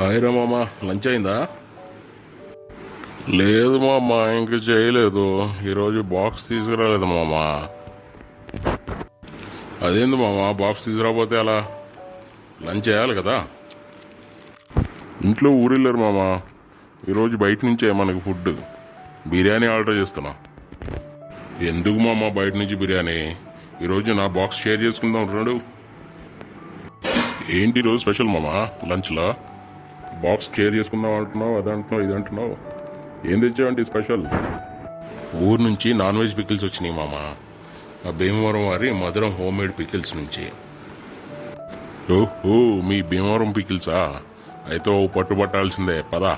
Hi రా మామ, lunch అయిందా? లేదు మామ, ఇంక చేయలేదు. ఈరోజు బాక్స్ తీసుకురాలేదు మామ. అదేంది మామ, బాక్స్ తీసుకురాకపోతే అలా? లంచ్ చేయాలి కదా. ఇంట్లో ఊరెళ్ళారు మామ. ఈరోజు బయట నుంచే మనకి ఫుడ్. బిర్యానీ ఆర్డర్ చేస్తున్నా. ఎందుకు మామ బయట నుంచి బిర్యానీ? ఈరోజు నా బాక్స్ షేర్ చేసుకుందాం రెండు. ఏంటి ఈరోజు స్పెషల్ మామ లంచ్లో? బాక్స్ షేర్ చేసుకుందాం అంటున్నావు, అదంటున్నావు, ఇది అంటున్నావు. ఏం తెచ్చావండి స్పెషల్? ఊరు నుంచి నాన్ వెజ్ పికిల్స్ వచ్చినాయి మామ. ఆ భీమవరం వారి మధురం హోమ్ మేడ్ పికిల్స్ నుంచి. ఓహో, మీ భీమవరం పికిల్సా? అయితే ఓ పట్టుబట్టాల్సిందే, పదా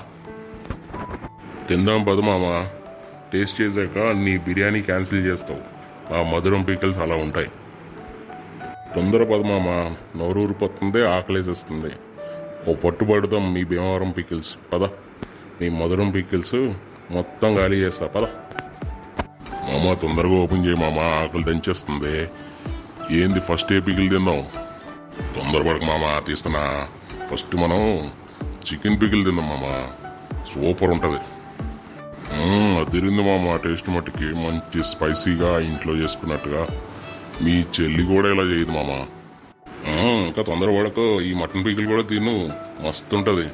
తిందాం పదు మామ. టేస్ట్ చేశాక నీ బిర్యానీ క్యాన్సిల్ చేస్తావు. మా మధురం పికిల్స్ అలా ఉంటాయి. తొందర పదు మామ, నోరూరు పోతుంది, ఆకలేసేస్తుంది. ఓ పట్టుబడతాం మీ భీమవరం పికిల్స్, పద. మీ మధురం పికిల్స్ మొత్తం ఖాళీ చేస్తా, పద. మామ తొందరగా ఓపెన్ చేయి మామ, ఆకలి దంచేస్తుంది. ఏంది ఫస్ట్ ఏ పికిల్ తిందాం? తొందరపడక మామ, తీస్తున్నా. ఫస్ట్ మనం చికెన్ పికిల్ తిందాం మామ, సూపర్ ఉంటుంది. అదిరింది మామ, టేస్ట్ మట్టుకి మంచి స్పైసీగా ఇంట్లో చేసుకున్నట్టుగా. మీ చెల్లి కూడా ఇలా చేయదు మామ. ఇంకా తొందరపడకు, ఈ మటన్ పికిల్ కూడా తిను, మస్తు ఉంటుంది.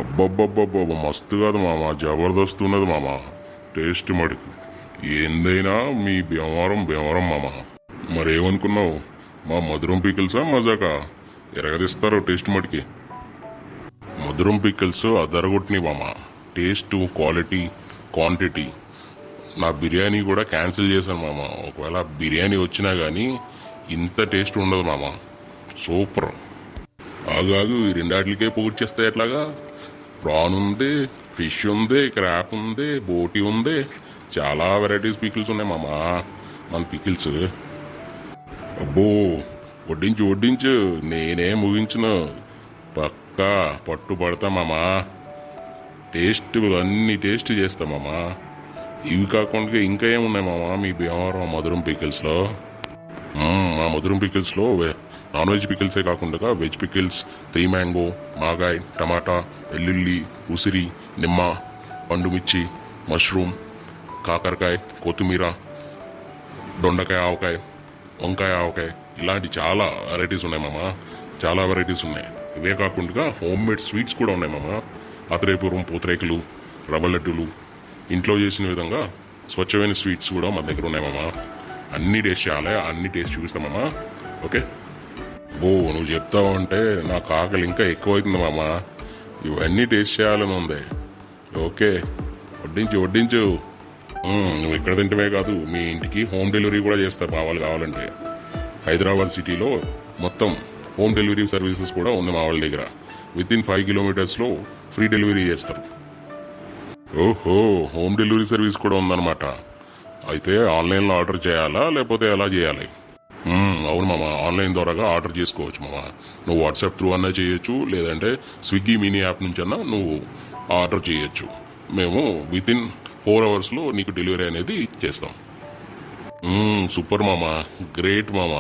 అబ్బబ్బబ్బబ్బ, మస్తు కాదు మామ, జబర్దస్త్ ఉన్నది మామ టేస్ట్ మటుకు. ఏందైనా మీ భీమవరం మామ. మరేమనుకున్నావు, మా మధురం పికిల్సా మజాకా? ఎరగదిస్తారు టేస్ట్ మటుకి. మధురం పికిల్స్ అదరగొట్టినాయి మామ. Taste, quality, quantity. నా బిర్యానీ కూడా క్యాన్సిల్ చేశాను మామ. ఒకవేళ బిర్యానీ వచ్చినా కానీ ఇంత టేస్ట్ ఉండదు మామ. సూపర్. ఆగాగు, ఈ రెండాటికే పూర్తి చేస్తే ఎట్లాగా? ప్రాన్ ఉంది, ఫిష్ ఉంది, క్రాప్ ఉంది, బోటి ఉంది, చాలా వెరైటీస్ పికిల్స్ ఉన్నాయి మామ మన పికిల్స్. అబ్బో, వడ్డించు, నేనే ముగించను. పక్కా పట్టుబడతా మామ. టేస్ట్ అన్ని టేస్ట్ చేస్తా మామ. ఇవి కాకుండా ఇంకా ఏమున్నాయి మామ మీ భీమవరం మధురం పికిల్స్లో? మా మధురం పికిల్స్లో నాన్ వెజ్ పికిల్సే కాకుండా వెజ్ పికిల్స్, 3 మ్యాంగో, మాగాయ్, టమాటా, వెల్లుల్లి, ఉసిరి, నిమ్మ, పండుమిర్చి, మష్రూమ్, కాకరకాయ, కొత్తిమీర, దొండకాయ ఆవకాయ, వంకాయ ఆవకాయ, ఇలాంటి చాలా వెరైటీస్ ఉన్నాయి మామ. చాలా వెరైటీస్ ఉన్నాయి. ఇవే కాకుండా హోమ్ మేడ్ స్వీట్స్ కూడా ఉన్నాయి మామ. ఆత్రేయపురం పూతరేకులు, రవ్వ లడ్డూలు, ఇంట్లో చేసిన విధంగా స్వచ్ఛమైన స్వీట్స్ కూడా మన దగ్గర ఉన్నాయి మామ. అన్ని టేస్ట్ చేయాలి, అన్ని టేస్ట్ చూపిస్తామమ్మా. ఓకే. నువ్వు చెప్తావు అంటే నాకు ఆకలి ఇంకా ఎక్కువైతుంది మామ. ఇవన్నీ టేస్ట్ చేయాలని ఉంది. ఓకే, వడ్డించు. నువ్వు ఇక్కడ తింటమే కాదు, మీ ఇంటికి హోమ్ డెలివరీ కూడా చేస్తారు మా వాళ్ళు కావాలంటే. హైదరాబాద్ సిటీలో మొత్తం హోమ్ డెలివరీ సర్వీసెస్ కూడా ఉంది మా వాళ్ళ దగ్గర. విత్ ఇన్ 5 కిలోమీటర్స్లో ఫ్రీ డెలివరీ చేస్తారు. ఓహో, హోమ్ డెలివరీ సర్వీస్ కూడా ఉందన్నమాట. అయితే ఆన్లైన్లో ఆర్డర్ చేయాలా లేకపోతే ఎలా చేయాలి? అవును మామ, ఆన్లైన్ ద్వారాగా ఆర్డర్ చేసుకోవచ్చు మామ. నువ్వు వాట్సాప్ త్రూ అన్నా చేయొచ్చు, లేదంటే స్విగ్గీ మినీ యాప్ నుంచి అన్నా నువ్వు ఆర్డర్ చేయొచ్చు. మేము విత్ ఇన్ 4 అవర్స్లో నీకు డెలివరీ అనేది చేస్తాం. సూపర్ మామ, గ్రేట్ మామ.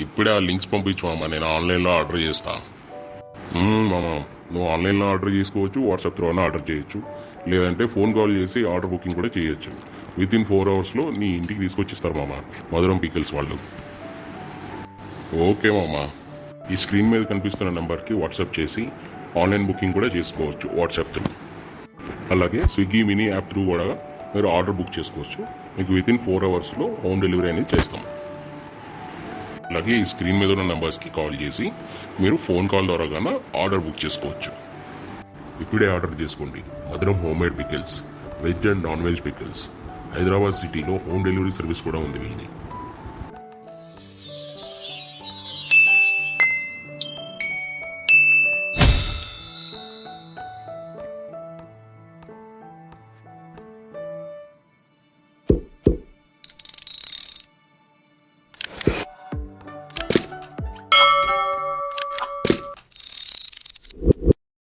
ఇప్పుడే ఆ లింక్స్ పంపించు మామ, నేను ఆన్లైన్లో ఆర్డర్ చేస్తా. మామ, నువ్వు ఆన్లైన్లో ఆర్డర్ చేసుకోవచ్చు, వాట్సాప్ త్రూ అన్నా ఆర్డర్ చేయొచ్చు, లేదంటే ఫోన్ కాల్ చేసి ఆర్డర్ బుకింగ్ కూడా చేయొచ్చు. విత్ ఇన్ 4 అవర్స్లో నీ ఇంటికి తీసుకొచ్చిస్తారు మామ మధురం పికిల్స్ వాళ్ళు. ఓకే మామ, ఈ స్క్రీన్ మీద కనిపిస్తున్న నెంబర్కి వాట్సాప్ చేసి ఆన్లైన్ బుకింగ్ కూడా చేసుకోవచ్చు వాట్సాప్ త్రూ. అలాగే స్విగ్గీ మినీ యాప్ త్రూ కూడా మీరు ఆర్డర్ బుక్ చేసుకోవచ్చు. మీకు విత్ ఇన్ 4 అవర్స్లో హోమ్ డెలివరీ అనేది చేస్తాం. అలాగే ఈ స్క్రీన్ మీద ఉన్న నెంబర్స్కి కాల్ చేసి మీరు ఫోన్ కాల్ ద్వారా గానా ఆర్డర్ బుక్ చేసుకోవచ్చు. ఇప్పుడే ఆర్డర్ చేసుకోండి మధురం home made pickles, veg and non veg pickles. Hyderabad సిటీలో హోమ్ డెలివరీ సర్వీస్ కూడా ఉంది వీళ్ళని.